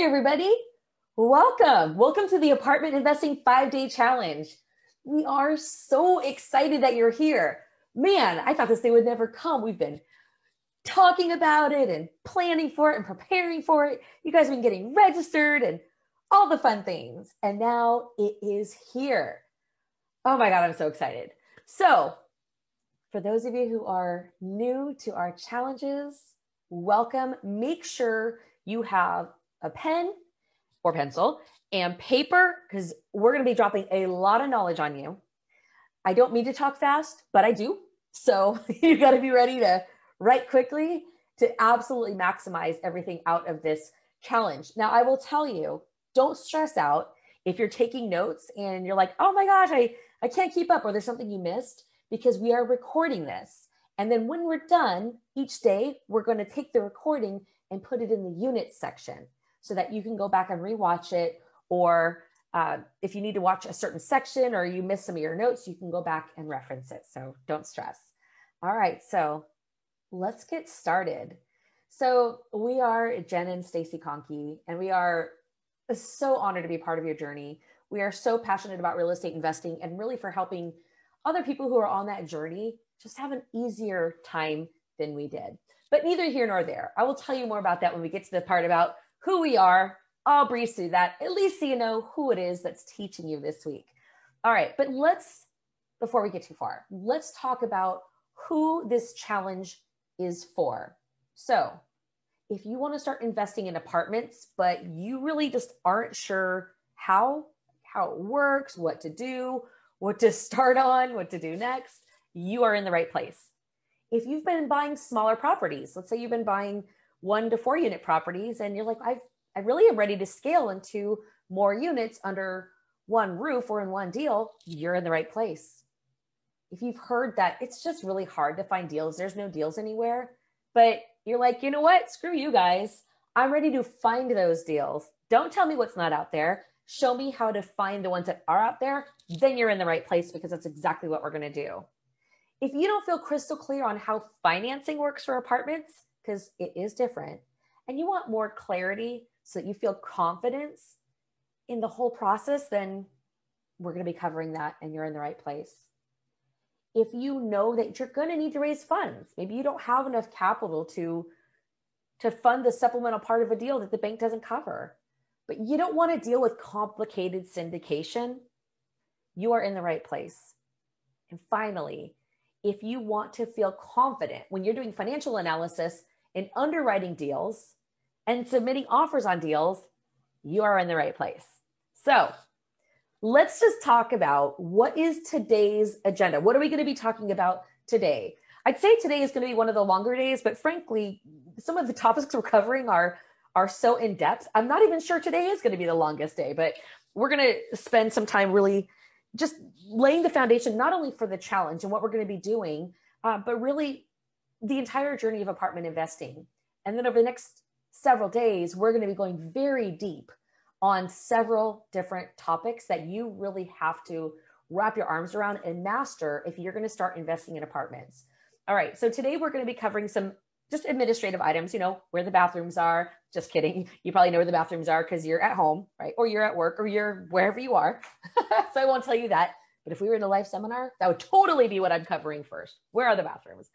everybody. Welcome to the Apartment Investing 5-Day Challenge. We are so excited that you're here. Man, I thought this day would never come. We've been talking about it and planning for it and preparing for it. You guys have been getting registered and all the fun things. And now it is here. Oh my God, I'm so excited. So for those of you who are new to our challenges, welcome. Make sure you have a pen or pencil and paper because we're going to be dropping a lot of knowledge on you. I don't mean to talk fast, but I do. So you got to be ready to write quickly to absolutely maximize everything out of this challenge. Now, I will tell you, don't stress out if you're taking notes and you're like, oh my gosh, I can't keep up, or there's something you missed, because we are recording this. And then when we're done each day, we're going to take the recording and put it in the units section so that you can go back and rewatch it. Or if you need to watch a certain section or you miss some of your notes, you can go back and reference it. So don't stress. All right, so let's get started. So we are Jen and Stacy Conkey, and we are so honored to be part of your journey. We are so passionate about real estate investing and really for helping other people who are on that journey just have an easier time than we did. But neither here nor there. I will tell you more about that when we get to the part about who we are. I'll breeze through that, at least so you know who it is that's teaching you this week. All right, but before we get too far, let's talk about who this challenge is for. So if you want to start investing in apartments, but you really just aren't sure how it works, what to do, what to start on, what to do next, you are in the right place. If you've been buying smaller properties, let's say you've been buying 1 to 4 unit properties and you're like, I really am ready to scale into more units under one roof or in one deal, you're in the right place. If you've heard that it's just really hard to find deals, there's no deals anywhere, but you're like, you know what? Screw you guys. I'm ready to find those deals. Don't tell me what's not out there. Show me how to find the ones that are out there. Then you're in the right place, because that's exactly what we're going to do. If you don't feel crystal clear on how financing works for apartments, because it is different, and you want more clarity so that you feel confidence in the whole process, then we're going to be covering that and you're in the right place. If you know that you're going to need to raise funds, maybe you don't have enough capital to fund the supplemental part of a deal that the bank doesn't cover, but you don't want to deal with complicated syndication, you are in the right place. And finally, if you want to feel confident when you're doing financial analysis and underwriting deals and submitting offers on deals, you are in the right place. So let's just talk about what is today's agenda. What are we going to be talking about today? I'd say today is going to be one of the longer days, but frankly, some of the topics we're covering are so in depth. I'm not even sure today is going to be the longest day, but we're going to spend some time really just laying the foundation, not only for the challenge and what we're going to be doing, but really the entire journey of apartment investing. And then over the next several days, we're going to be going very deep on several different topics that you really have to wrap your arms around and master if you're going to start investing in apartments. All right, so today we're going to be covering some just administrative items, where the bathrooms are. Just kidding. You probably know where the bathrooms are because you're at home, right? Or you're at work, or you're wherever you are. So I won't tell you that. But if we were in a live seminar, that would totally be what I'm covering first. Where are the bathrooms?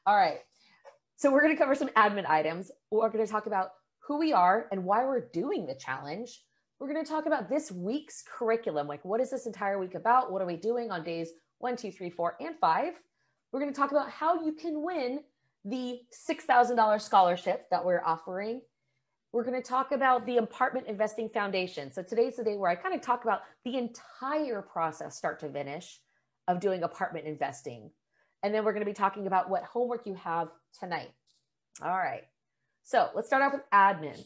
All right. So we're going to cover some admin items. We're going to talk about who we are and why we're doing the challenge. We're going to talk about this week's curriculum. Like, what is this entire week about? What are we doing on days 1, 2, 3, 4, and 5? We're going to talk about how you can win the $6,000 scholarship that we're offering. We're going to talk about the Apartment Investing Foundation. So today's the day where I kind of talk about the entire process, start to finish, of doing apartment investing. And then we're going to be talking about what homework you have tonight. All right. So let's start off with admin.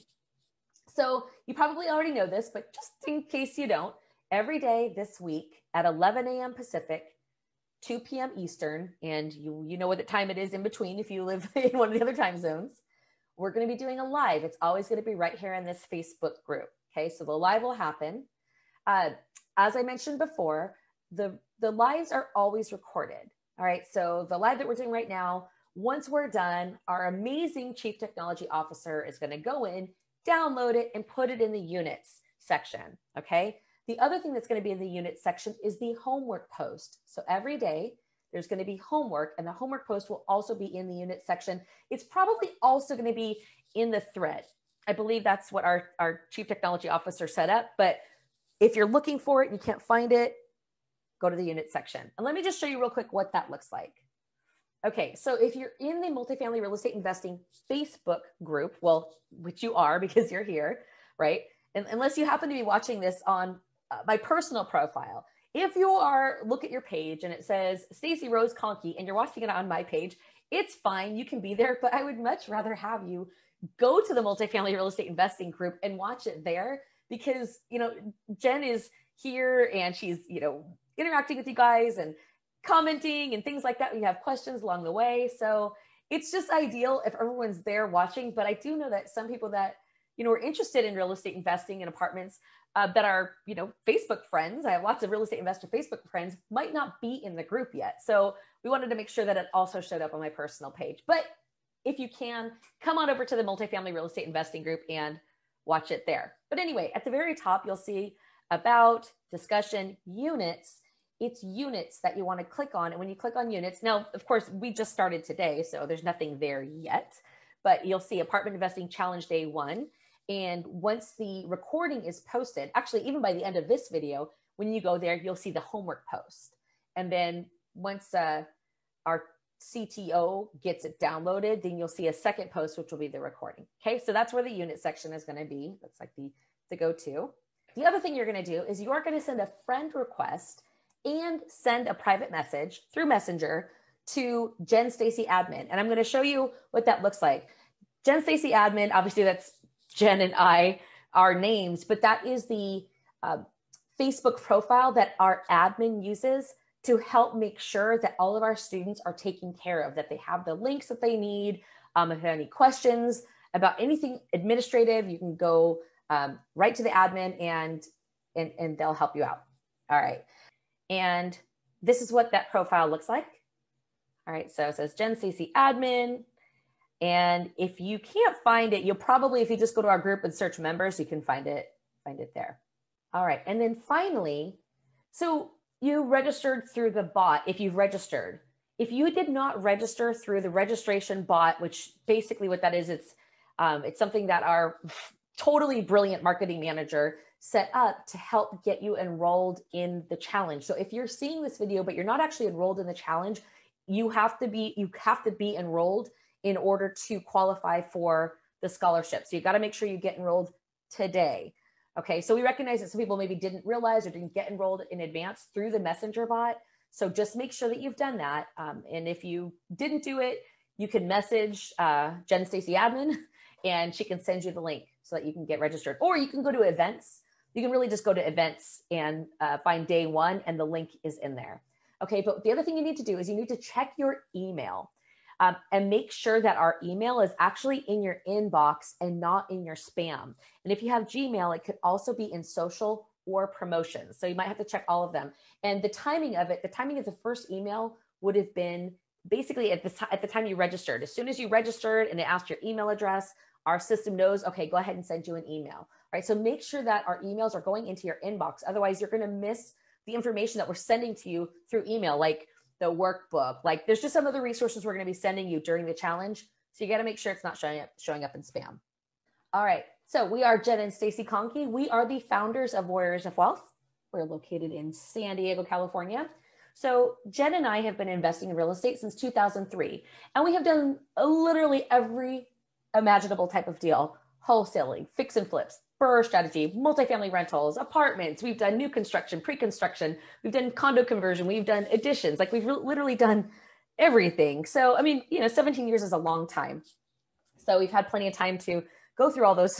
So you probably already know this, but just in case you don't, every day this week at 11 a.m. Pacific, 2 p.m. Eastern, and you know what the time it is in between if you live in one of the other time zones, we're going to be doing a live. It's always going to be right here in this Facebook group. Okay, so the live will happen. As I mentioned before, the lives are always recorded. All right, so the live that we're doing right now, once we're done, our amazing Chief Technology Officer is going to go in, download it, and put it in the units section, okay? The other thing that's going to be in the units section is the homework post. So every day there's going to be homework, and the homework post will also be in the units section. It's probably also going to be in the thread. I believe that's what our Chief Technology Officer set up, but if you're looking for it and you can't find it, go to the unit section. And let me just show you real quick what that looks like. Okay, so if you're in the multifamily real estate investing Facebook group, well, which you are because you're here, right? And unless you happen to be watching this on my personal profile, if you are, look at your page and it says Stacey Rose Conkey and you're watching it on my page, it's fine, you can be there, but I would much rather have you go to the multifamily real estate investing group and watch it there because, you know, Jen is here and she's, you know, interacting with you guys and commenting and things like that. We have questions along the way. So it's just ideal if everyone's there watching. But I do know that some people that, you know, are interested in real estate investing in apartments that are, you know, Facebook friends. I have lots of real estate investor Facebook friends might not be in the group yet. So we wanted to make sure that it also showed up on my personal page. But if you can, come on over to the multifamily real estate investing group and watch it there. But anyway, at the very top, you'll see about, discussion, units. It's units that you want to click on. And when you click on units, now, of course, we just started today, so there's nothing there yet, but you'll see Apartment Investing Challenge Day 1. And once the recording is posted, actually, even by the end of this video, when you go there, you'll see the homework post. And then once our CTO gets it downloaded, then you'll see a second post, which will be the recording. Okay, so that's where the unit section is going to be. That's like the go-to. The other thing you're going to do is you are going to send a friend request and send a private message through Messenger to Jen Stacey Admin. And I'm going to show you what that looks like. Jen Stacey Admin, obviously that's Jen and I, our names, but that is the Facebook profile that our admin uses to help make sure that all of our students are taken care of, that they have the links that they need. If you have any questions about anything administrative, you can go right to the admin and they'll help you out. All right. And this is what that profile looks like. All right, so it says Jen Stacey Admin. And if you can't find it, you'll probably, if you just go to our group and search members, you can find it there. All right, and then finally, so you registered through the bot if you've registered. If you did not register through the registration bot, which basically what that is, it's something that our totally brilliant marketing manager set up to help get you enrolled in the challenge. So if you're seeing this video, but you're not actually enrolled in the challenge, you have to be enrolled in order to qualify for the scholarship. So you got to make sure you get enrolled today. Okay. So we recognize that some people maybe didn't realize or didn't get enrolled in advance through the Messenger bot. So just make sure that you've done that. And if you didn't do it, you can message Jen Stacey Admin and she can send you the link so that you can get registered. Or you can go to events. You can really just go to events and find day 1 and the link is in there. Okay, but the other thing you need to do is you need to check your email and make sure that our email is actually in your inbox and not in your spam. And if you have Gmail, it could also be in social or promotions. So you might have to check all of them. And the timing of the first email would have been basically at the time you registered. As soon as you registered and it asked your email address, our system knows, okay, go ahead and send you an email. Right? So make sure that our emails are going into your inbox. Otherwise, you're going to miss the information that we're sending to you through email, like the workbook. Like there's just some other resources we're going to be sending you during the challenge. So you got to make sure it's not showing up in spam. All right. So we are Jen and Stacey Conkey. We are the founders of Warriors of Wealth. We're located in San Diego, California. So Jen and I have been investing in real estate since 2003, and we have done literally every imaginable type of deal: wholesaling, fix and flips, BRRRR strategy, multifamily rentals, apartments. We've done new construction, pre-construction. We've done condo conversion. We've done additions. Like we've literally done everything. So, I mean, 17 years is a long time. So we've had plenty of time to go through all those,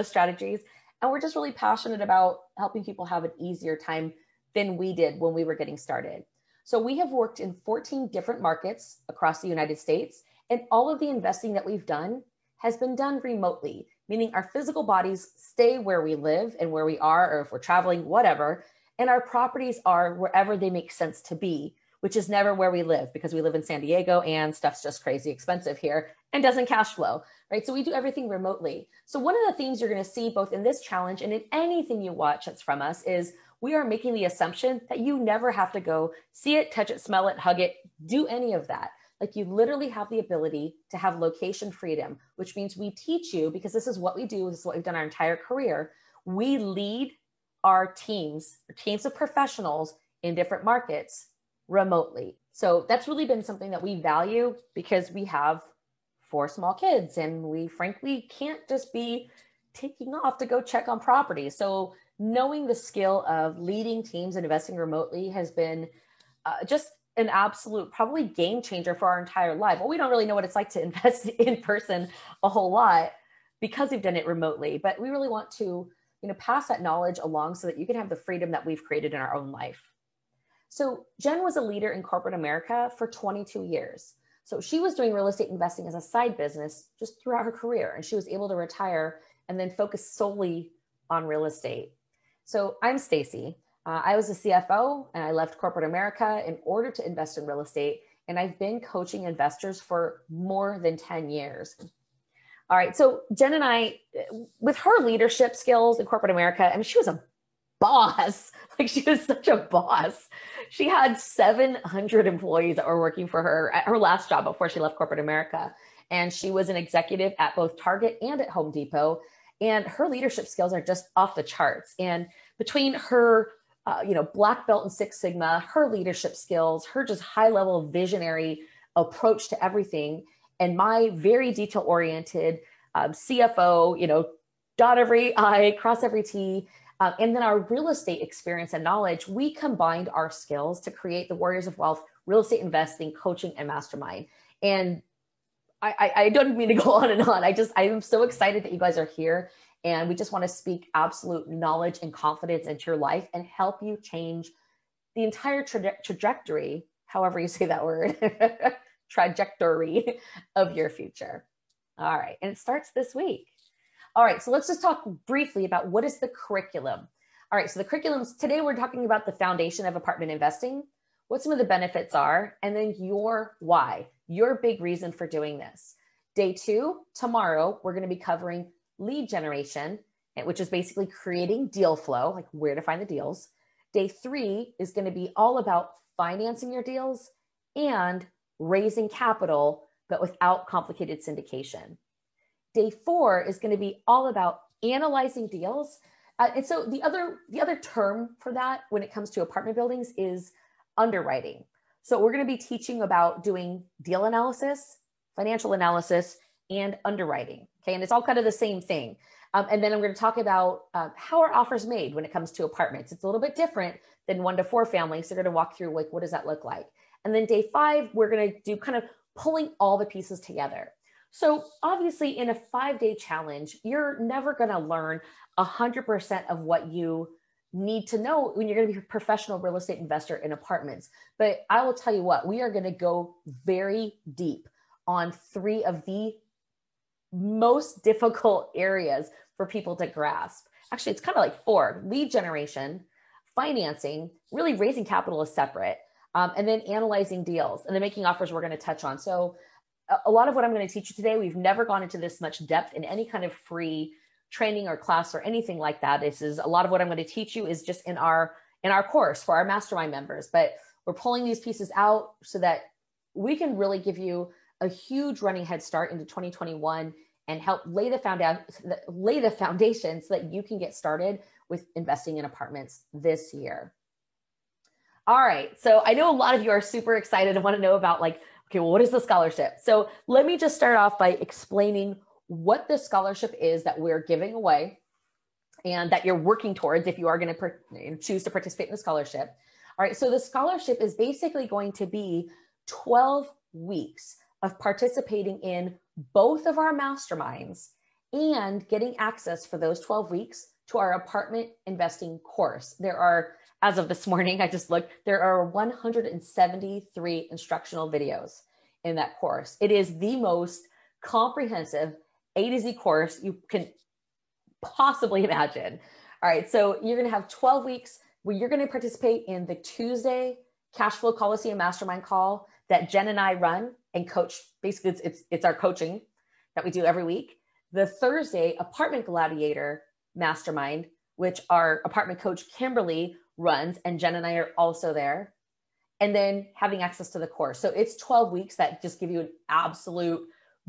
strategies. And we're just really passionate about helping people have an easier time than we did when we were getting started. So we have worked in 14 different markets across the United States, and all of the investing that we've done has been done remotely, meaning our physical bodies stay where we live and where we are, or if we're traveling, whatever, and our properties are wherever they make sense to be, which is never where we live because we live in San Diego and stuff's just crazy expensive here. and doesn't cash flow, right? So we do everything remotely. So one of the themes you're going to see both in this challenge and in anything you watch that's from us is we are making the assumption that you never have to go see it, touch it, smell it, hug it, do any of that. Like you literally have the ability to have location freedom, which means we teach you, because this is what we do, this is what we've done our entire career. We lead our teams of professionals in different markets remotely. So that's really been something that we value because we have 4 small kids and we frankly can't just be taking off to go check on property. So knowing the skill of leading teams and investing remotely has been just an absolute probably game changer for our entire life. Well, we don't really know what it's like to invest in person a whole lot because we've done it remotely, but we really want to, pass that knowledge along so that you can have the freedom that we've created in our own life. So Jen was a leader in corporate America for 22 years. So she was doing real estate investing as a side business just throughout her career, and she was able to retire and then focus solely on real estate. So I'm Stacy. I was a CFO and I left corporate America in order to invest in real estate. And I've been coaching investors for more than 10 years. All right. So Jen and I, with her leadership skills in corporate America, I mean, she was a boss. Like she was such a boss. She had 700 employees that were working for her at her last job before she left corporate America. And she was an executive at both Target and at Home Depot. And her leadership skills are just off the charts. And between her black belt in Six Sigma, her leadership skills, her just high level visionary approach to everything, and my very detail oriented CFO, dot every I, cross every T, and then our real estate experience and knowledge, we combined our skills to create the Warriors of Wealth real estate investing, coaching, and mastermind. And I don't mean to go on and on. I'm so excited that you guys are here. And we just want to speak absolute knowledge and confidence into your life and help you change the entire trajectory, however you say that word, trajectory of your future. All right. And it starts this week. All right. So let's just talk briefly about what is the curriculum. All right. So the curriculums today, we're talking about the foundation of apartment investing, what some of the benefits are, and then your why, your big reason for doing this. Day 2, tomorrow, we're going to be covering lead generation, which is basically creating deal flow, like where to find the deals. Day 3 is going to be all about financing your deals and raising capital, but without complicated syndication. Day 4 is going to be all about analyzing deals. And so the other term for that when it comes to apartment buildings is underwriting. So we're going to be teaching about doing deal analysis, financial analysis, and underwriting. Okay. And it's all kind of the same thing. And then I'm going to talk about how are offers made when it comes to apartments. It's a little bit different than 1 to 4 families. So we're going to walk through what does that look like? And then day 5, we're going to do kind of pulling all the pieces together. So obviously in a 5-day challenge, you're never going to learn 100% of what you need to know when you're going to be a professional real estate investor in apartments. But I will tell you what, we are going to go very deep on 3 of the most difficult areas for people to grasp. Actually, it's kind of like 4: lead generation, financing, really raising capital is separate, and then analyzing deals, and then making offers we're going to touch on. So a lot of what I'm going to teach you today, we've never gone into this much depth in any kind of free training or class or anything like that. This is a lot of what I'm going to teach you is just in our course for our mastermind members, but we're pulling these pieces out so that we can really give you a huge running head start into 2021 and help lay the foundation so that you can get started with investing in apartments this year. All right. So I know a lot of you are super excited and want to know about okay, well, what is the scholarship? So let me just start off by explaining what the scholarship is that we're giving away and that you're working towards if you are going to choose to participate in the scholarship. All right. So the scholarship is basically going to be 12 weeks of participating in both of our masterminds and getting access for those 12 weeks to our apartment investing course. There are, as of this morning, I just looked, there are 173 instructional videos in that course. It is the most comprehensive A to Z course you can possibly imagine. All right, so you're going to have 12 weeks where you're going to participate in the Tuesday Cash Flow Coliseum Mastermind call that Jen and I run and coach. Basically, it's our coaching that we do every week. The Thursday Apartment Gladiator Mastermind, which our apartment coach Kimberly runs, and Jen and I are also there. And then having access to the course. So it's 12 weeks that just give you an absolute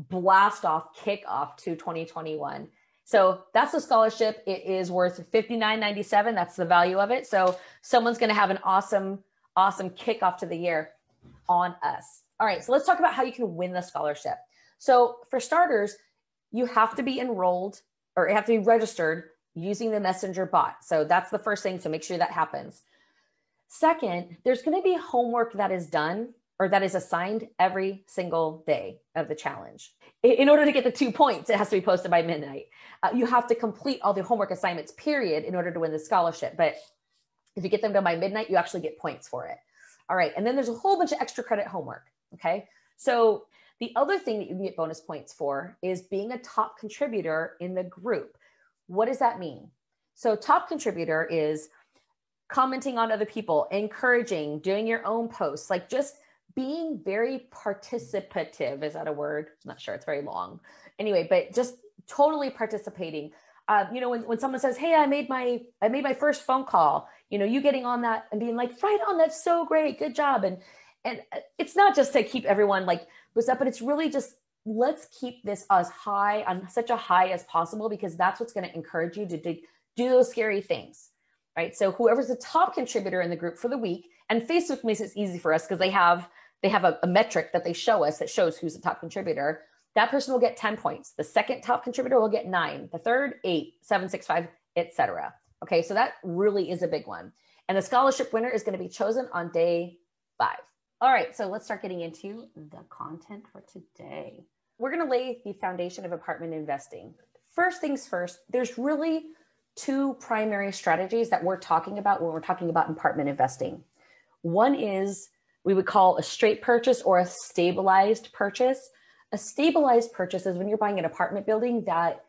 blast off, kick off to 2021. So that's the scholarship. It is worth $59.97. That's the value of it. So someone's going to have an awesome kickoff to the year on us. All right. So let's talk about how you can win the scholarship. So for starters, you have to be enrolled or you have to be registered using the Messenger bot. So that's the first thing. So make sure that happens. Second, there's going to be homework that is done or that is assigned every single day of the challenge. In order to get the 2 points, it has to be posted by midnight. You have to complete all the homework assignments, period, in order to win the scholarship. But if you get them done by midnight, you actually get points for it. All right. And then there's a whole bunch of extra credit homework. Okay. So the other thing that you can get bonus points for is being a top contributor in the group. What does that mean? So top contributor is commenting on other people, encouraging, doing your own posts, like just being very participative. Is that a word? I'm not sure. It's very long. Anyway, but just totally participating. When someone says, "Hey, I made my first phone call," you getting on that and being like, "Right on, that's so great, good job." And it's not just to keep everyone like what's up, but it's really just let's keep this as high on such a high as possible, because that's what's going to encourage you to do those scary things. Right. So whoever's the top contributor in the group for the week, and Facebook makes it easy for us because they have a metric that they show us that shows who's the top contributor. That person will get 10 points. The second top contributor will get 9, the third 8, 7, 6, 5, etc. Okay. So that really is a big one. And the scholarship winner is going to be chosen on day 5. All right. So let's start getting into the content for today. We're going to lay the foundation of apartment investing. First things first, there's really 2 primary strategies that we're talking about when we're talking about apartment investing. One is we would call a straight purchase or a stabilized purchase. A stabilized purchase is when you're buying an apartment building that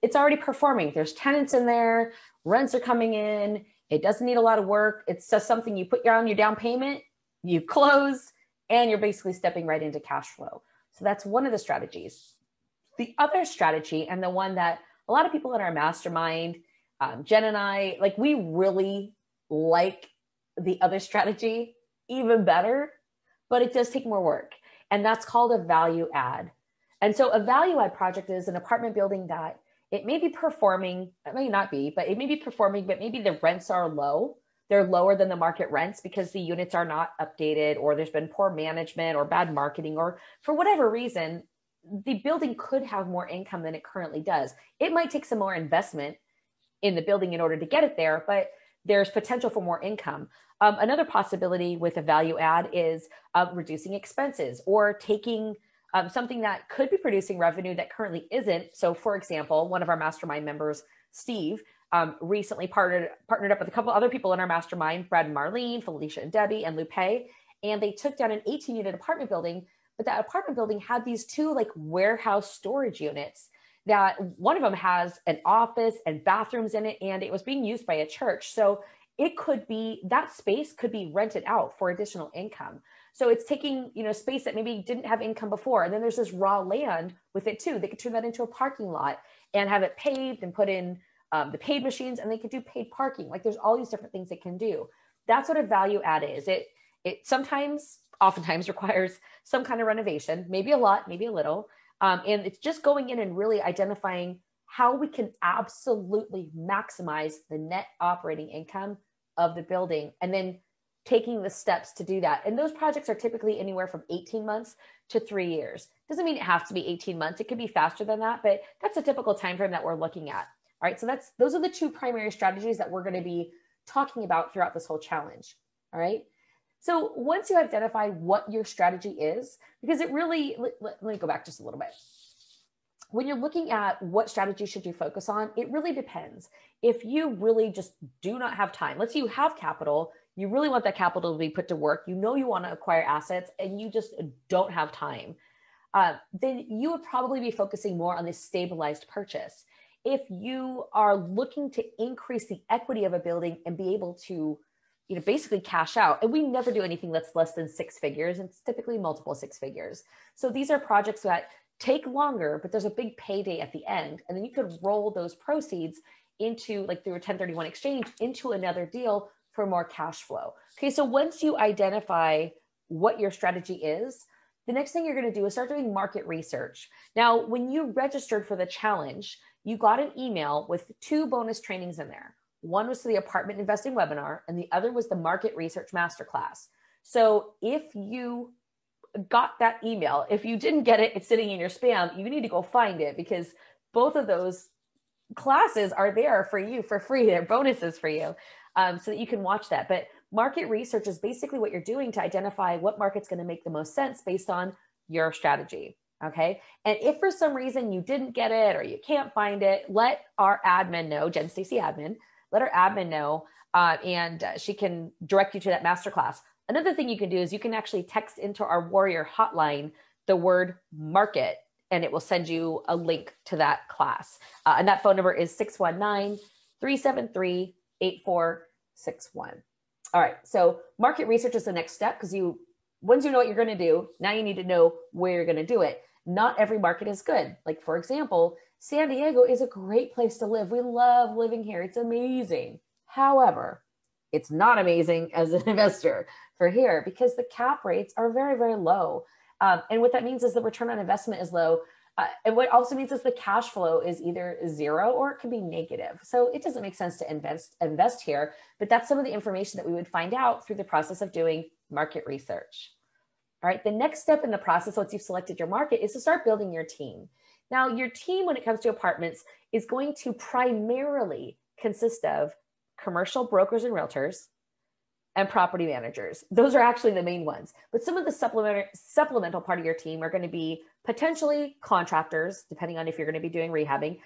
it's already performing. There's tenants in there, rents are coming in, it doesn't need a lot of work. It's just something you put on your down payment, you close, and you're basically stepping right into cash flow. So that's one of the strategies. The other strategy, and the one that a lot of people in our mastermind, Jen and I, we really like the other strategy even better, but it does take more work. And that's called a value add. And so a value add project is an apartment building that it may be performing, it may not be, but it may be performing, but maybe the rents are low. They're lower than the market rents because the units are not updated, or there's been poor management or bad marketing, or for whatever reason, the building could have more income than it currently does. It might take some more investment in the building in order to get it there, but there's potential for more income. Another possibility with a value add is reducing expenses or taking something that could be producing revenue that currently isn't. So for example, one of our mastermind members, Steve, recently partnered up with a couple other people in our mastermind, Brad and Marlene, Felicia and Debbie, and Lupe, and they took down an 18-unit apartment building, but that apartment building had these 2 warehouse storage units that one of them has an office and bathrooms in it, and it was being used by a church. So it could be, that space could be rented out for additional income. So it's taking, space that maybe didn't have income before. And then there's this raw land with it too. They could turn that into a parking lot and have it paved and put in the paid machines, and they could do paid parking. There's all these different things they can do. That's what a value add is. It oftentimes requires some kind of renovation, maybe a lot, maybe a little. And it's just going in and really identifying how we can absolutely maximize the net operating income of the building, and then taking the steps to do that. And those projects are typically anywhere from 18 months to 3 years. Doesn't mean it has to be 18 months. It could be faster than that, but that's a typical time frame that we're looking at. All right. So those are the 2 primary strategies that we're going to be talking about throughout this whole challenge. All right. So once you identify what your strategy is, because it really, let me go back just a little bit. When you're looking at what strategy should you focus on, it really depends. If you really just do not have time, let's say you have capital, you really want that capital to be put to work, you want to acquire assets, and you just don't have time, then you would probably be focusing more on this stabilized purchase. If you are looking to increase the equity of a building and be able to basically cash out. And we never do anything that's less than 6 figures. It's typically multiple 6 figures. So these are projects that take longer, but there's a big payday at the end. And then you could roll those proceeds into, like through a 1031 exchange, into another deal for more cash flow. Okay, so once you identify what your strategy is, the next thing you're going to do is start doing market research. Now, when you registered for the challenge, you got an email with 2 bonus trainings in there. One was to the apartment investing webinar, and the other was the market research masterclass. So if you got that email, if you didn't get it, it's sitting in your spam, you need to go find it, because both of those classes are there for you for free. They're bonuses for you, so that you can watch that. But market research is basically what you're doing to identify what market's going to make the most sense based on your strategy. Okay. And if for some reason you didn't get it or you can't find it, let our admin know, Jen Stacy admin, let our admin know, and she can direct you to that masterclass. Another thing you can do is you can actually text into our Warrior hotline the word market, and it will send you a link to that class. And that phone number is 619-373-8461. All right. So market research is the next step, because once you know what you're going to do, now you need to know where you're going to do it. Not every market is good. Like, for example, San Diego is a great place to live. We love living here. It's amazing. However, it's not amazing as an investor for here, because the cap rates are very, very low. And what that means is the return on investment is low. And what also means is the cash flow is either 0 or it can be negative. So it doesn't make sense to invest here, but that's some of the information that we would find out through the process of doing market research. All right. The next step in the process, once you've selected your market, is to start building your team. Now, your team, when it comes to apartments, is going to primarily consist of commercial brokers and realtors and property managers. Those are actually the main ones. But some of the supplemental part of your team are going to be potentially contractors, depending on if you're going to be doing rehabbing,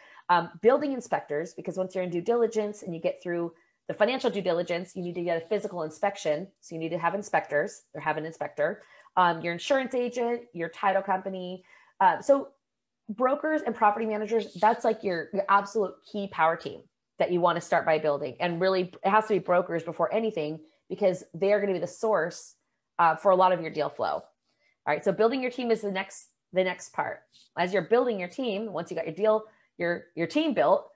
building inspectors, because once you're in due diligence and you get through the financial due diligence, you need to get a physical inspection. So you need to have inspectors or have an inspector, your insurance agent, your title company. So brokers and property managers, that's like your absolute key power team that you want to start by building. And really, it has to be brokers before anything, because they are going to be the source for a lot of your deal flow. All right. So building your team is the next part. As you're building your team, once you got your team built,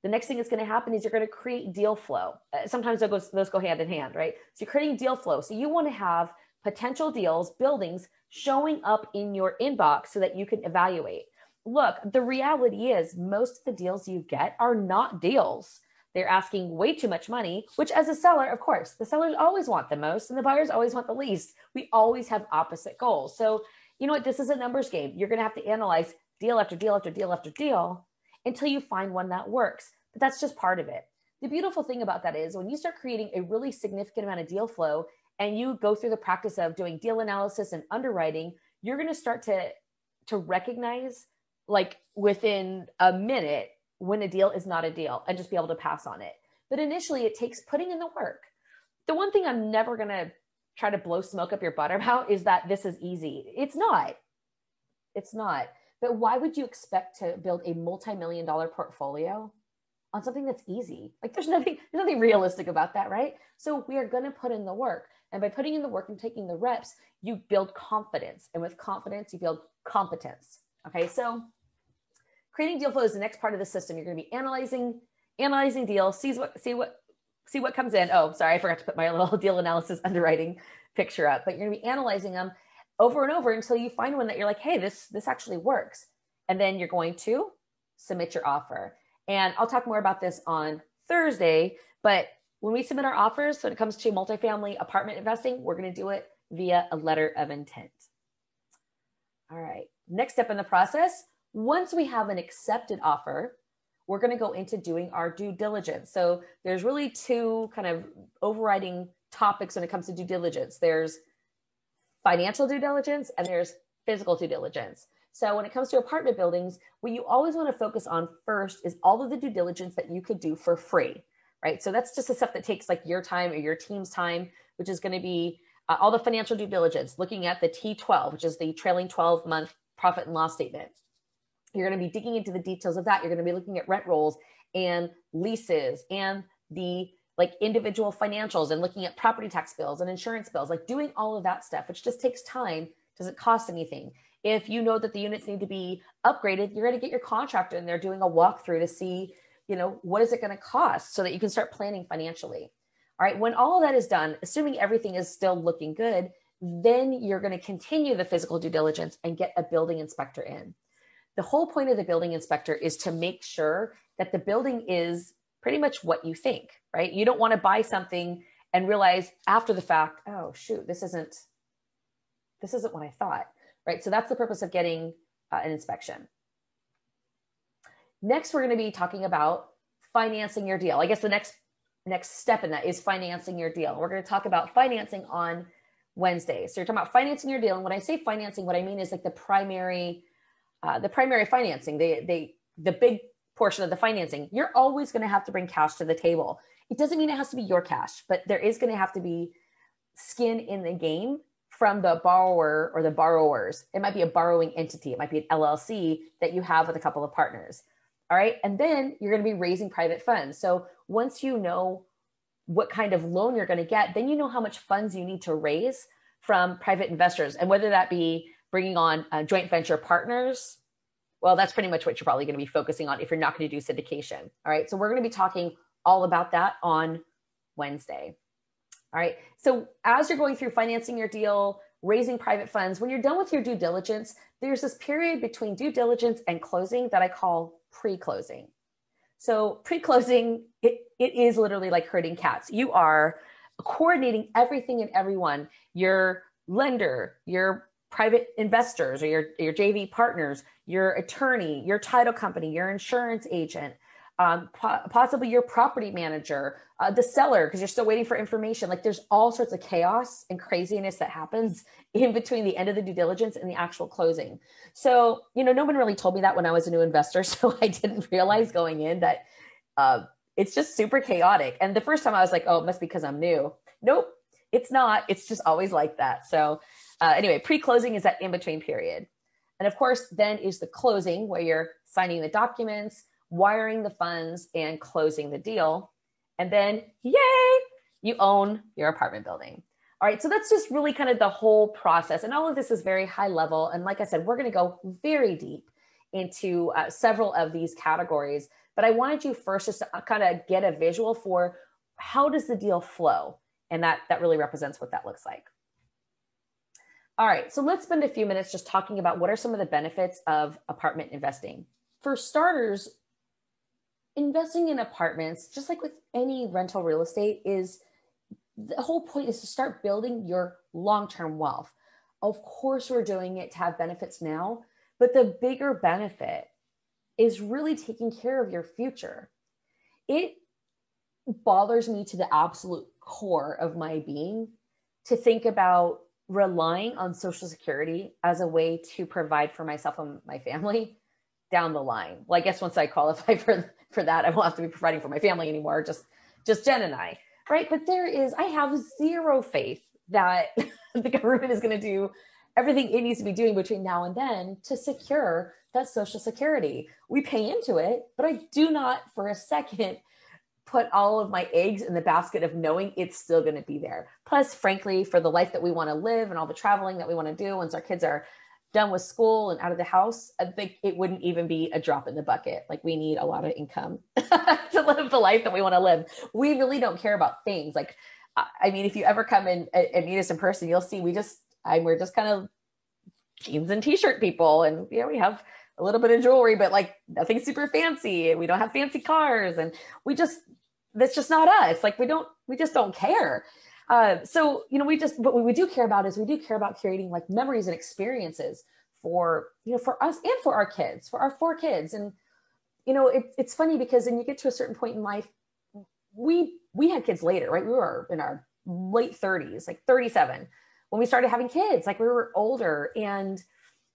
the next thing that's going to happen is you're going to create deal flow. Sometimes those go hand in hand, right? So you're creating deal flow. So you want to have potential deals, buildings showing up in your inbox so that you can evaluate. Look, the reality is most of the deals you get are not deals. They're asking way too much money, which as a seller, of course, the sellers always want the most and the buyers always want the least. We always have opposite goals. So you know what? This is a numbers game. You're going to have to analyze deal after deal after deal after deal until you find one that works. But that's just part of it. The beautiful thing about that is when you start creating a really significant amount of deal flow and you go through the practice of doing deal analysis and underwriting, you're going to start to recognize, like within a minute, when a deal is not a deal and just be able to pass on it. But initially it takes putting in the work. The one thing I'm never going to try to blow smoke up your butt about is that this is easy. It's not. It's not. But why would you expect to build a multi-million-dollar portfolio on something that's easy? Like there's nothing realistic about that, right? So we are going to put in the work. And by putting in the work and taking the reps, you build confidence. And with confidence, you build competence. Okay, so creating deal flow is the next part of the system. You're going to be analyzing deals, see what comes in. Oh, sorry, I forgot to put my little deal analysis underwriting picture up. But you're going to be analyzing them over and over until you find one that you're like, hey, this actually works. And then you're going to submit your offer. And I'll talk more about this on Thursday. But when we submit our offers, when it comes to multifamily apartment investing, we're going to do it via a letter of intent. All right. Next step in the process. Once we have an accepted offer, we're going to go into doing our due diligence. So there's really two kind of overriding topics when it comes to due diligence. There's financial due diligence and there's physical due diligence. So when it comes to apartment buildings, what you always want to focus on first is all of the due diligence that you could do for free, right? So that's just the stuff that takes like your time or your team's time, which is going to be all the financial due diligence, looking at the T12, which is the trailing 12-month profit and loss statement. You're going to be digging into the details of that. You're going to be looking at rent rolls and leases and the like individual financials and looking at property tax bills and insurance bills, like doing all of that stuff, which just takes time, doesn't cost anything. If you know that the units need to be upgraded, you're going to get your contractor in there doing a walkthrough to see, what is it going to cost so that you can start planning financially. All right. When all of that is done, assuming everything is still looking good, then you're going to continue the physical due diligence and get a building inspector in. The whole point of the building inspector is to make sure that the building is pretty much what you think, right? You don't want to buy something and realize after the fact, oh shoot, this isn't what I thought, right? So that's the purpose of getting an inspection. Next, we're going to be talking about financing your deal. I guess the next step in that is financing your deal. We're going to talk about financing on Wednesday. So you're talking about financing your deal. And when I say financing, what I mean is like the primary financing, the big portion of the financing. You're always going to have to bring cash to the table. It doesn't mean it has to be your cash, but there is going to have to be skin in the game from the borrower or the borrowers. It might be a borrowing entity. It might be an LLC that you have with a couple of partners. All right. And then you're going to be raising private funds. So once you know what kind of loan you're going to get, then you know how much funds you need to raise from private investors. And whether that be bringing on joint venture partners, well, that's pretty much what you're probably going to be focusing on if you're not going to do syndication. All right. So we're going to be talking all about that on Wednesday. All right. So as you're going through financing your deal, raising private funds, when you're done with your due diligence, there's this period between due diligence and closing that I call pre-closing. So pre-closing, it is literally like herding cats. You are coordinating everything and everyone, your lender, your private investors or your JV partners, your attorney, your title company, your insurance agent, possibly your property manager, the seller, because you're still waiting for information. Like there's all sorts of chaos and craziness that happens in between the end of the due diligence and the actual closing. So, no one really told me that when I was a new investor. So I didn't realize going in that it's just super chaotic. And the first time I was like, oh, it must be because I'm new. Nope, it's not. It's just always like that. So anyway, pre-closing is that in-between period. And of course, then is the closing where you're signing the documents, wiring the funds, and closing the deal. And then, yay, you own your apartment building. All right, so that's just really kind of the whole process. And all of this is very high level. And like I said, we're going to go very deep into several of these categories. But I wanted you first just to kind of get a visual for how does the deal flow? And that really represents what that looks like. All right, so let's spend a few minutes just talking about what are some of the benefits of apartment investing. For starters, investing in apartments, just like with any rental real estate, is the whole point is to start building your long-term wealth. Of course, we're doing it to have benefits now, but the bigger benefit is really taking care of your future. It bothers me to the absolute core of my being to think about relying on Social Security as a way to provide for myself and my family down the line. Well, I guess once I qualify for that, I won't have to be providing for my family anymore, just Jen and I, right? But I have zero faith that the government is going to do everything it needs to be doing between now and then to secure that Social Security. We pay into it, but I do not for a second put all of my eggs in the basket of knowing it's still going to be there. Plus, frankly, for the life that we want to live and all the traveling that we want to do once our kids are done with school and out of the house, I think it wouldn't even be a drop in the bucket. Like we need a lot of income to live the life that we want to live. We really don't care about things. Like, I mean, if you ever come in and meet us in person, you'll see we're just kind of jeans and t-shirt people. And we have a little bit of jewelry, but like nothing super fancy. And we don't have fancy cars. And that's just not us. Like we just don't care. So, what we do care about is we do care about creating like memories and experiences for us and for our kids, for our 4 kids. And, it's funny because when you get to a certain point in life, we had kids later, right? We were in our late 30s, like 37, when we started having kids, like we were older. And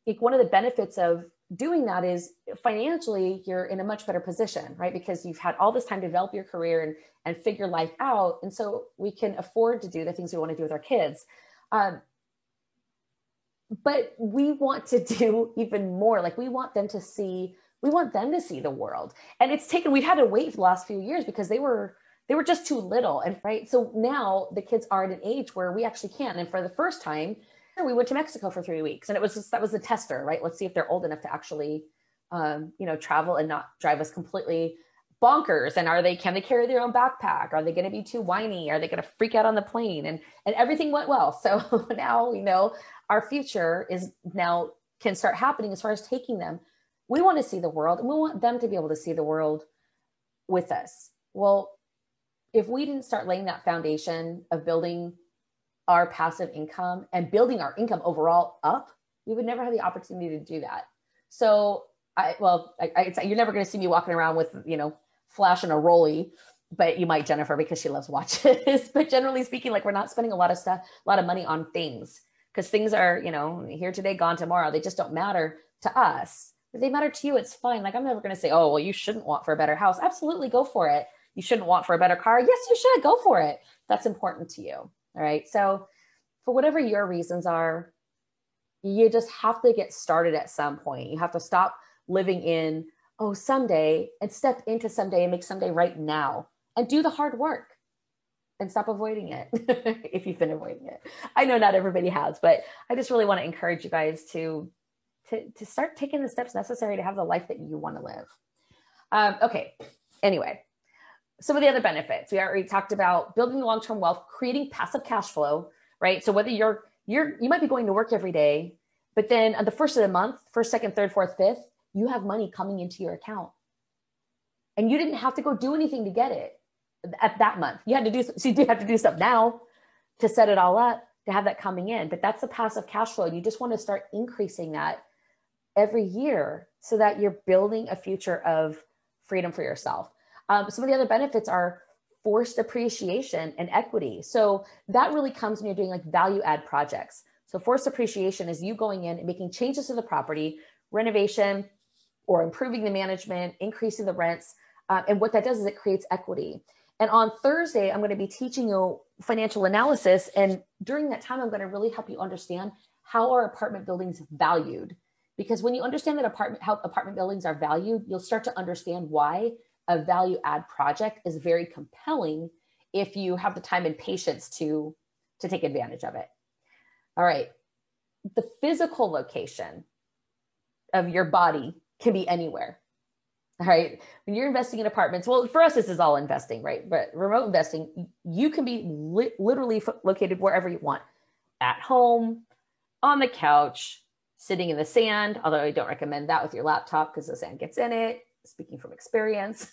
like one of the benefits of doing that is financially, you're in a much better position, right? Because you've had all this time to develop your career and figure life out. And so we can afford to do the things we want to do with our kids. But we want to do even more. Like we want them to see the world. And we've had to wait for the last few years because they were they were just too little. And right. So now the kids are at an age where we actually can. And for the first time, we went to Mexico for 3 weeks, and that was the tester, right? Let's see if they're old enough to actually, travel and not drive us completely bonkers. And can they carry their own backpack? Are they going to be too whiny? Are they going to freak out on the plane? And everything went well. So now we know our future can start happening as far as taking them. We want to see the world, and we want them to be able to see the world with us. Well, if we didn't start laying that foundation of building our passive income and building our income overall up, we would never have the opportunity to do that. So you're never going to see me walking around with, flashing a rollie, but you might, Jennifer, because she loves watches. But generally speaking, like, we're not spending a lot of money on things, because things are, here today, gone tomorrow. They just don't matter to us. If they matter to you, it's fine. Like, I'm never going to say, oh, well, you shouldn't want for a better house. Absolutely, go for it. You shouldn't want for a better car. Yes, you should. Go for it. That's important to you. All right. So for whatever your reasons are, you just have to get started at some point. You have to stop living in, someday, and step into someday and make someday right now, and do the hard work and stop avoiding it. If you've been avoiding it. I know not everybody has, but I just really want to encourage you guys to start taking the steps necessary to have the life that you want to live. Okay. Anyway, some of the other benefits we already talked about: building long-term wealth, creating passive cash flow, right? So whether you might be going to work every day, but then on the first of the month, first, second, third, fourth, fifth, you have money coming into your account, and you didn't have to go do anything to get it at that month. You do have to do stuff now to set it all up to have that coming in, but that's the passive cash flow. And you just want to start increasing that every year so that you're building a future of freedom for yourself. Some of the other benefits are forced appreciation and equity. So that really comes when you're doing like value add projects. So forced appreciation is you going in and making changes to the property, renovation, or improving the management, increasing the rents. And what that does is it creates equity. And on Thursday, I'm going to be teaching you financial analysis. And during that time, I'm going to really help you understand how are apartment buildings valued. Because when you understand that how apartment buildings are valued, you'll start to understand why a value add project is very compelling if you have the time and patience to take advantage of it. All right. The physical location of your body can be anywhere. All right. When you're investing in apartments, well, for us, this is all investing, right? But remote investing, you can be literally located wherever you want: at home, on the couch, sitting in the sand. Although I don't recommend that with your laptop because the sand gets in it, speaking from experience.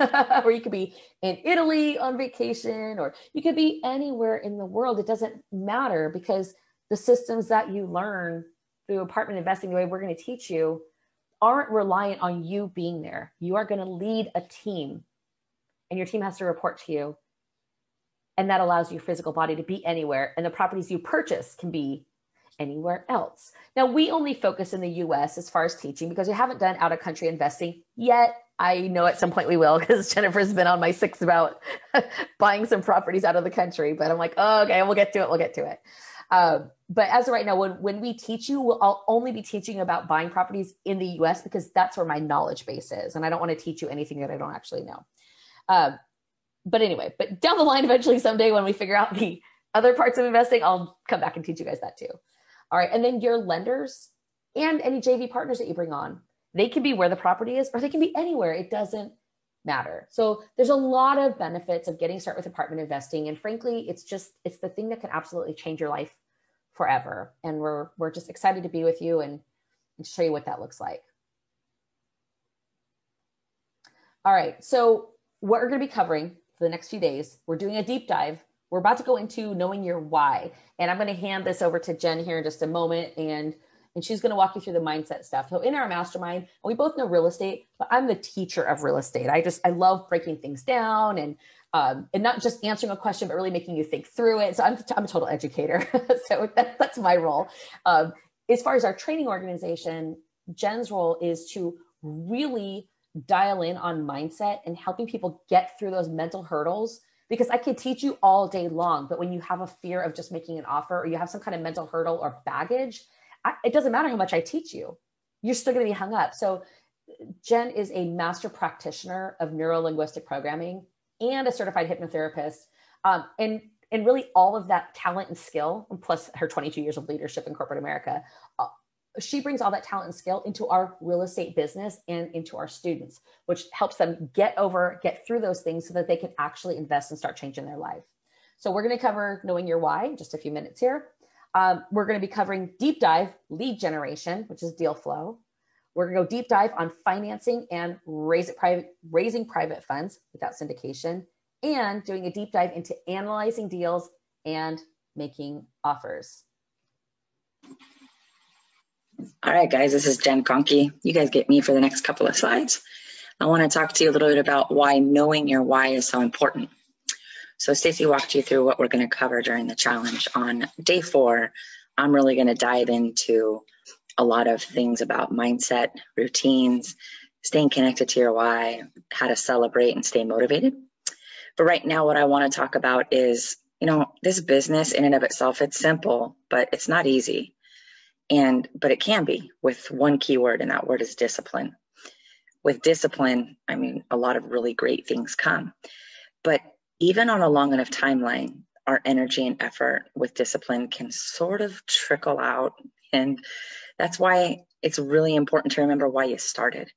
Or you could be in Italy on vacation, or you could be anywhere in the world. It doesn't matter, because the systems that you learn through apartment investing, the way we're going to teach you, aren't reliant on you being there. You are going to lead a team, and your team has to report to you. And that allows your physical body to be anywhere. And the properties you purchase can be anywhere else. Now, we only focus in the US as far as teaching because we haven't done out of country investing yet. I know at some point we will, because Jennifer's been on my six about buying some properties out of the country, but I'm like, oh, okay, we'll get to it. But as of right now, when we teach you, I'll only be teaching about buying properties in the US, because that's where my knowledge base is. And I don't want to teach you anything that I don't actually know. But anyway, down the line, eventually someday when we figure out the other parts of investing, I'll come back and teach you guys that too. All right. And then your lenders and any JV partners that you bring on, they can be where the property is, or they can be anywhere. It doesn't matter. So there's a lot of benefits of getting started with apartment investing. And frankly, it's the thing that can absolutely change your life forever. And we're just excited to be with you and show you what that looks like. All right. So what we're going to be covering for the next few days, we're doing a deep dive. We're about to go into knowing your why. And I'm going to hand this over to Jen here in just a moment. And she's going to walk you through the mindset stuff. So in our mastermind, we both know real estate, but I'm the teacher of real estate. I love breaking things down and not just answering a question, but really making you think through it. So I'm a total educator. So that's my role. As far as our training organization, Jen's role is to really dial in on mindset and helping people get through those mental hurdles. Because I could teach you all day long, but when you have a fear of just making an offer, or you have some kind of mental hurdle or baggage, it doesn't matter how much I teach you, you're still going to be hung up. So Jen is a master practitioner of neuro-linguistic programming and a certified hypnotherapist. And really all of that talent and skill, plus her 22 years of leadership in corporate America, she brings all that talent and skill into our real estate business and into our students, which helps them get through those things so that they can actually invest and start changing their life. So we're going to cover knowing your why in just a few minutes here. We're going to be covering deep dive lead generation, which is deal flow. We're going to go deep dive on financing and raising private funds without syndication, and doing a deep dive into analyzing deals and making offers. All right, guys, this is Jen Conkey. You guys get me for the next couple of slides. I want to talk to you a little bit about why knowing your why is so important. So Stacy walked you through what we're going to cover during the challenge. On day 4, I'm really going to dive into a lot of things about mindset, routines, staying connected to your why, how to celebrate and stay motivated. But right now, what I want to talk about is, this business in and of itself, it's simple, but it's not easy. But it can be, with one key word, and that word is discipline. With discipline, a lot of really great things come. But even on a long enough timeline, our energy and effort with discipline can sort of trickle out. And that's why it's really important to remember why you started.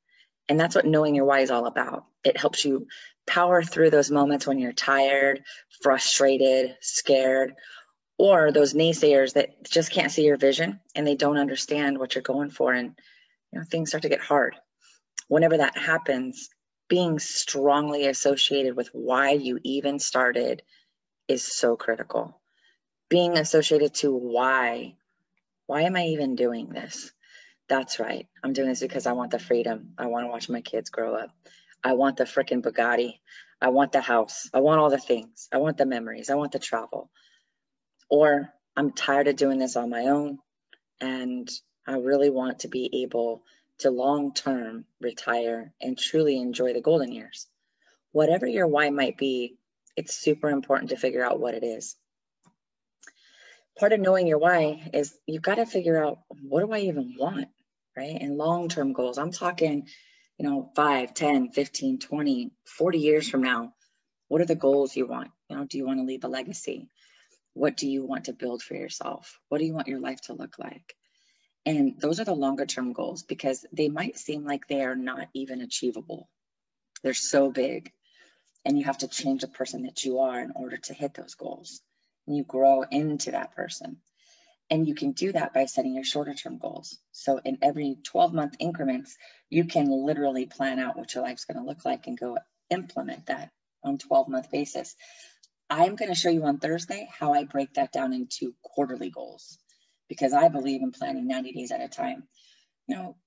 And that's what knowing your why is all about. It helps you power through those moments when you're tired, frustrated, scared, or those naysayers that just can't see your vision and they don't understand what you're going for. And things start to get hard. Whenever that happens, being strongly associated with why you even started is so critical. Being associated to why am I even doing this? That's right. I'm doing this because I want the freedom. I want to watch my kids grow up. I want the freaking Bugatti. I want the house. I want all the things. I want the memories. I want the travel. Or I'm tired of doing this on my own, and I really want to be able to long-term retire and truly enjoy the golden years. Whatever your why might be, it's super important to figure out what it is. Part of knowing your why is you've got to figure out, what do I even want, right? And long-term goals, I'm talking, 5, 10, 15, 20, 40 years from now, what are the goals you want? Do you want to leave a legacy? What do you want to build for yourself? What do you want your life to look like? And those are the longer term goals, because they might seem like they are not even achievable. They're so big, and you have to change the person that you are in order to hit those goals. And you grow into that person. And you can do that by setting your shorter term goals. So in every 12-month increments, you can literally plan out what your life's going to look like and go implement that on 12-month basis. I'm going to show you on Thursday how I break that down into quarterly goals, because I believe in planning 90 days at a time.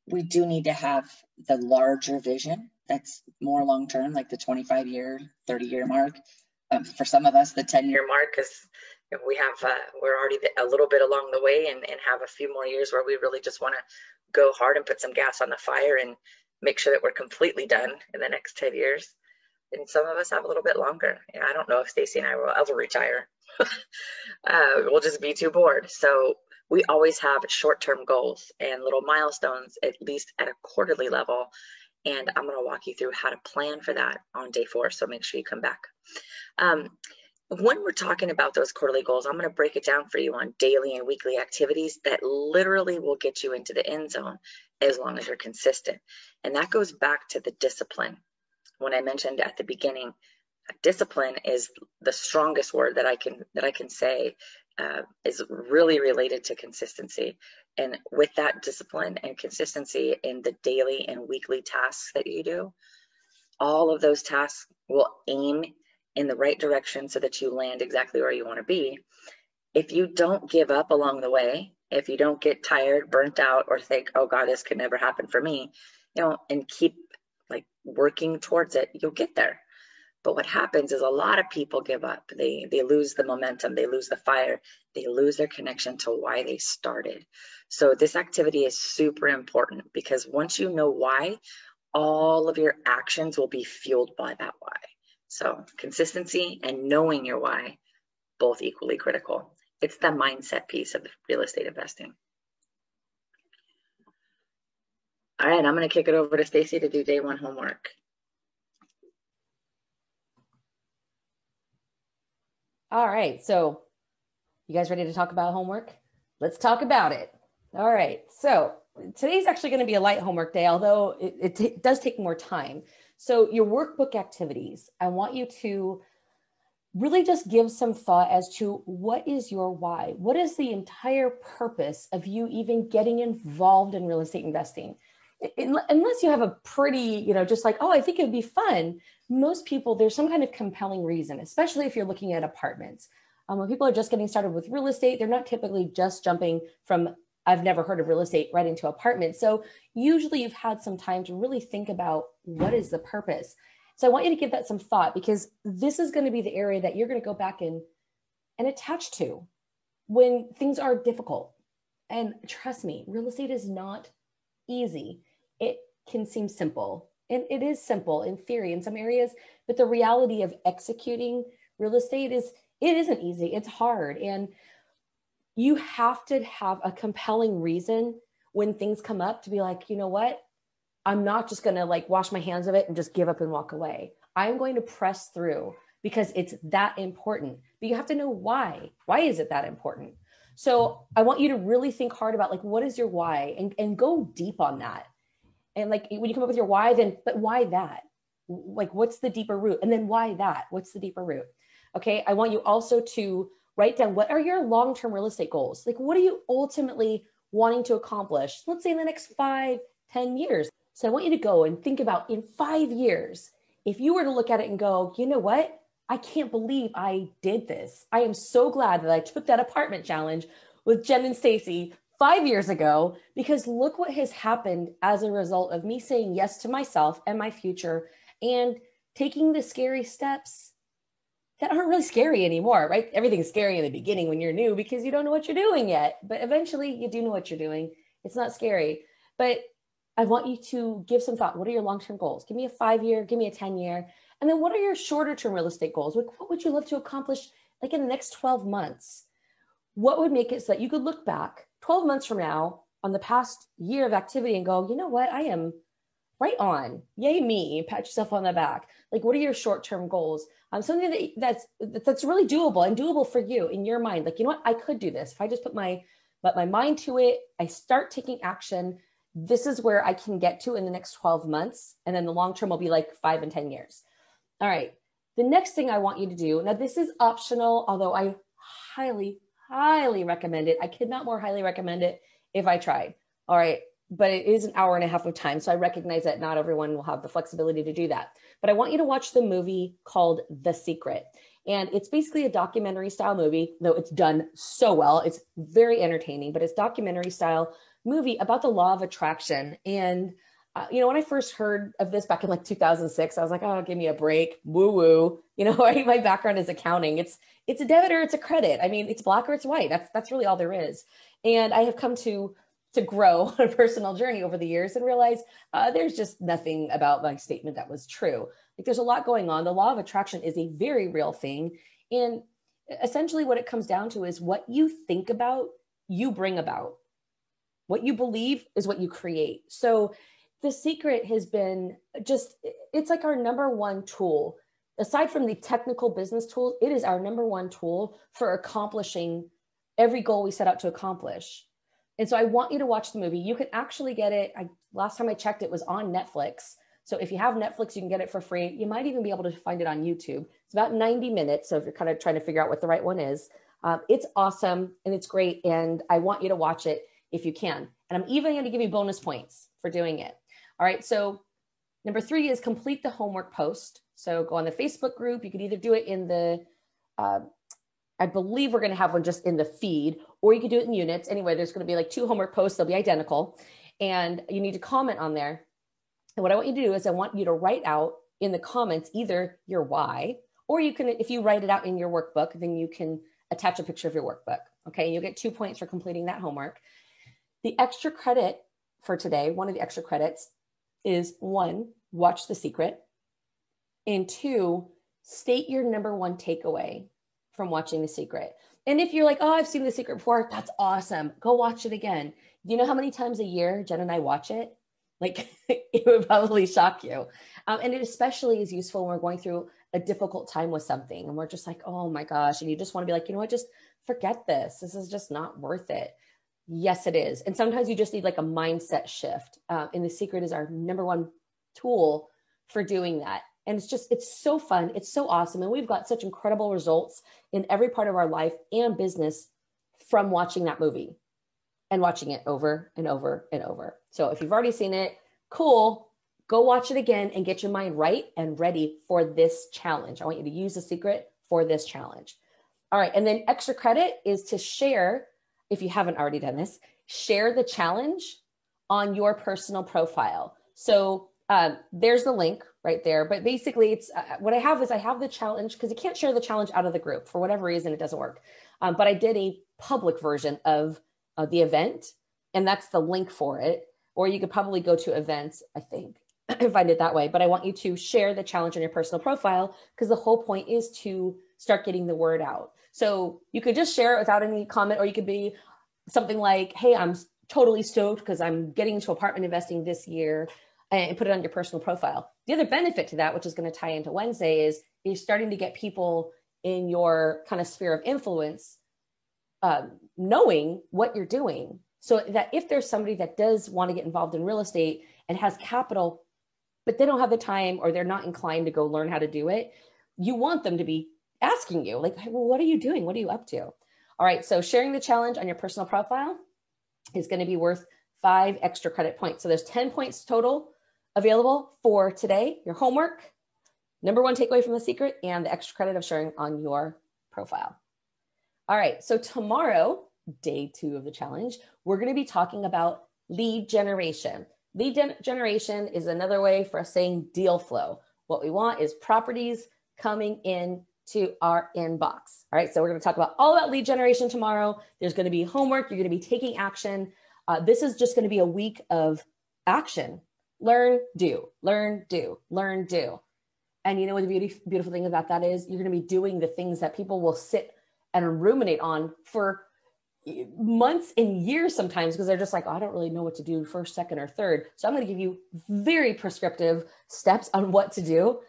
We do need to have the larger vision that's more long-term, like the 25-year, 30-year mark. For some of us, the 10-year mark, because we're already a little bit along the way and have a few more years where we really just want to go hard and put some gas on the fire and make sure that we're completely done in the next 10 years. And some of us have a little bit longer. I don't know if Stacy and I will ever retire. We'll just be too bored. So we always have short-term goals and little milestones, at least at a quarterly level. And I'm going to walk you through how to plan for that on day 4. So make sure you come back. When we're talking about those quarterly goals, I'm going to break it down for you on daily and weekly activities that literally will get you into the end zone as long as you're consistent. And that goes back to the discipline. When I mentioned at the beginning, discipline is the strongest word that I can say is really related to consistency. And with that discipline and consistency in the daily and weekly tasks that you do, all of those tasks will aim in the right direction so that you land exactly where you want to be. If you don't give up along the way, if you don't get tired, burnt out, or think, oh God, this could never happen for me, and keep working towards it, you'll get there. But what happens is a lot of people give up. They lose the momentum, they lose the fire, they lose their connection to why they started. So this activity is super important, because once you know why, all of your actions will be fueled by that why. So consistency and knowing your why, both equally critical. It's the mindset piece of real estate investing. All right, I'm going to kick it over to Stacy to do day 1 homework. All right. So you guys ready to talk about homework? Let's talk about it. All right. So today's actually going to be a light homework day, although it does take more time. So your workbook activities, I want you to really just give some thought as to what is your why? What is the entire purpose of you even getting involved in real estate investing? Unless you have a pretty, just like, oh, I think it would be fun. Most people, there's some kind of compelling reason, especially if you're looking at apartments. When people are just getting started with real estate, they're not typically just jumping from, I've never heard of real estate, right into apartments. So usually you've had some time to really think about what is the purpose. So I want you to give that some thought, because this is going to be the area that you're going to go back and attach to when things are difficult. And trust me, real estate is not easy. It can seem simple, and it is simple in theory in some areas, but the reality of executing real estate it isn't easy. It's hard. And you have to have a compelling reason when things come up to be like, you know what? I'm not just going to like wash my hands of it and just give up and walk away. I'm going to press through because it's that important. But you have to know why. Why is it that important? So I want you to really think hard about like, what is your why, and go deep on that. And like when you come up with your why, then, but why that? Like, what's the deeper root? And then why that? What's the deeper root? Okay. I want you also to write down, what are your long-term real estate goals? Like, what are you ultimately wanting to accomplish? Let's say in the next 5-10 years. So I want you to go and think about, in 5 years, if you were to look at it and go, you know what? I can't believe I did this. I am so glad that I took that apartment challenge with Jen and Stacy 5 years ago, because look what has happened as a result of me saying yes to myself and my future and taking the scary steps that aren't really scary anymore, right? Everything's scary in the beginning when you're new because you don't know what you're doing yet, but eventually you do know what you're doing. It's not scary, but I want you to give some thought. What are your long-term goals? Give me a 5-year, give me a 10-year. And then what are your shorter term real estate goals? What would you love to accomplish like in the next 12 months? What would make it so that you could look back 12 months from now on the past year of activity and go, you know what? I am right on. Yay me. Pat yourself on the back. Like, what are your short-term goals? Something that's really doable and doable for you in your mind. Like, you know what? I could do this. If I just put my mind to it, I start taking action. This is where I can get to in the next 12 months. And then the long term will be like 5 and 10 years. All right. The next thing I want you to do, now this is optional, although I highly, highly recommend it. I could not more highly recommend it if I tried. All right. But it is an hour and a half of time. So I recognize that not everyone will have the flexibility to do that. But I want you to watch the movie called The Secret. And it's basically a documentary style movie, though it's done so well. It's very entertaining, but it's documentary style movie about the law of attraction. And, when I first heard of this back in like 2006, I was like, oh, give me a break. Woo woo. My background is accounting. It's a debit or it's a credit. I mean, it's black or it's white. That's really all there is. And I have come to grow on a personal journey over the years and realize there's just nothing about my statement that was true. Like, there's a lot going on. The law of attraction is a very real thing. And essentially what it comes down to is what you think about, you bring about. What you believe is what you create. So The Secret has been it's like our number one tool. Aside from the technical business tools, it is our number one tool for accomplishing every goal we set out to accomplish. And so I want you to watch the movie. You can actually get it. Last time I checked, it was on Netflix. So if you have Netflix, you can get it for free. You might even be able to find it on YouTube. It's about 90 minutes. So if you're kind of trying to figure out what the right one is, it's awesome and it's great. And I want you to watch it if you can. And I'm even going to give you bonus points for doing it. All right. So number 3 is complete the homework post. So go on the Facebook group. You could either do it in the, I believe we're going to have one just in the feed, or you could do it in units. Anyway, there's going to be like 2 homework posts. They'll be identical. And you need to comment on there. And what I want you to do is I want you to write out in the comments either your why, or you can, if you write it out in your workbook, then you can attach a picture of your workbook. Okay. And you'll get 2 points for completing that homework. The extra credit for today, one of the extra credits is 1, watch The Secret. And 2, state your number 1 takeaway from watching The Secret. And if you're like, oh, I've seen The Secret before, that's awesome. Go watch it again. Do you know how many times a year Jen and I watch it? Like, it would probably shock you. And it especially is useful when we're going through a difficult time with something and we're just like, oh my gosh. And you just want to be like, you know what, just forget this. This is just not worth it. Yes, it is. And sometimes you just need like a mindset shift. And The Secret is our number one tool for doing that. And it's so fun. It's so awesome. And we've got such incredible results in every part of our life and business from watching that movie and watching it over and over and over. So if you've already seen it, cool, go watch it again and get your mind right and ready for this challenge. I want you to use The Secret for this challenge. All right. And then extra credit is to share, if you haven't already done this, share the challenge on your personal profile. So there's the link right there. But basically, it's what I have the challenge, because you can't share the challenge out of the group. For whatever reason, it doesn't work. But I did a public version of the event, and that's the link for it. Or you could probably go to events, I think, and find it that way. But I want you to share the challenge on your personal profile, because the whole point is to start getting the word out. So you could just share it without any comment, or you could be something like, hey, I'm totally stoked because I'm getting into apartment investing this year, and put it on your personal profile. The other benefit to that, which is going to tie into Wednesday, is you're starting to get people in your kind of sphere of influence knowing what you're doing. So that if there's somebody that does want to get involved in real estate and has capital, but they don't have the time or they're not inclined to go learn how to do it, you want them to be asking you like, hey, well, what are you doing? What are you up to? All right. So sharing the challenge on your personal profile is going to be worth 5 extra credit points. So there's 10 points total available for today, your homework, number one takeaway from The Secret, and the extra credit of sharing on your profile. All right. So tomorrow, day 2 of the challenge, we're going to be talking about lead generation. Lead generation is another way for us saying deal flow. What we want is properties coming in to our inbox. All right. So we're going to talk about all about lead generation tomorrow. There's going to be homework. You're going to be taking action. This is just going to be a week of action. Learn, do, learn, do, learn, do. And you know what the beautiful thing about that is? You're going to be doing the things that people will sit and ruminate on for months and years sometimes, because they're just like, oh, I don't really know what to do first, second, or third. So I'm going to give you very prescriptive steps on what to do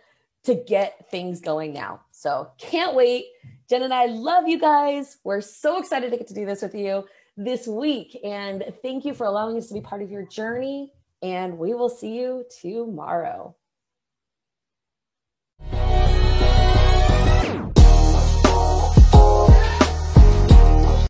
to get things going now. So can't wait. Jen and I love you guys. We're so excited to get to do this with you this week. And thank you for allowing us to be part of your journey. And we will see you tomorrow.